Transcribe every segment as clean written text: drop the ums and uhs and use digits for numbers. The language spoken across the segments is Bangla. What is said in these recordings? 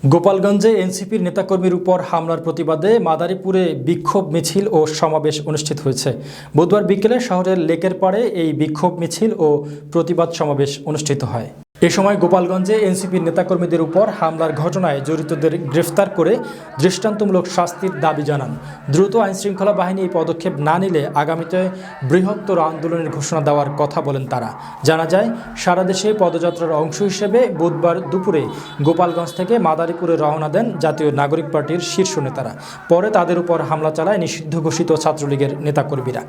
গোপালগঞ্জে এনসিপির নেতাকর্মীর উপর হামলার প্রতিবাদে মাদারীপুরে বিক্ষোভ মিছিল ও সমাবেশ অনুষ্ঠিত হয়েছে। বুধবার বিকেলে শহরের লেকের পাড়ে এই বিক্ষোভ মিছিল ও প্রতিবাদ সমাবেশ অনুষ্ঠিত হয়। এ সময় গোপালগঞ্জে এনসিপির নেতাকর্মীদের উপর হামলার ঘটনায় জড়িতদের গ্রেফতার করে দৃষ্টান্তমূলক শাস্তির দাবি জানান। দ্রুত আইনশৃঙ্খলা বাহিনী এই পদক্ষেপ না নিলে আগামীতে বৃহত্তর আন্দোলনের ঘোষণা দেওয়ার কথা বলেন তারা। জানা যায়, সারা দেশে পদযাত্রার অংশ হিসেবে বুধবার দুপুরে গোপালগঞ্জ থেকে মাদারীপুরে রওনা দেন জাতীয় নাগরিক পার্টির শীর্ষ নেতারা। পরে তাদের উপর হামলা চালায় নিষিদ্ধ ঘোষিত ছাত্রলীগের নেতাকর্মীরা।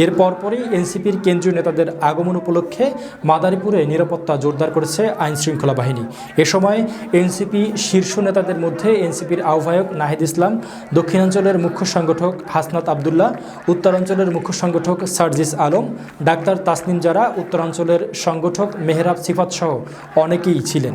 এর পরপরই এনসিপির কেন্দ্রীয় নেতাদের আগমন উপলক্ষে মাদারীপুরে নিরাপত্তা জোরদার করেছে আইনশৃঙ্খলা বাহিনী। এ সময় এনসিপি শীর্ষ নেতাদের মধ্যে এনসিপির আহ্বায়ক নাহিদ ইসলাম, দক্ষিণাঞ্চলের মুখ্য সংগঠক হাসনাত আবদুল্লাহ, উত্তরাঞ্চলের মুখ্য সংগঠক সার্জিস আলম, ডাক্তার তাসনিম জারা, উত্তরাঞ্চলের সংগঠক মেহরাব সিফাত সহ অনেকেই ছিলেন।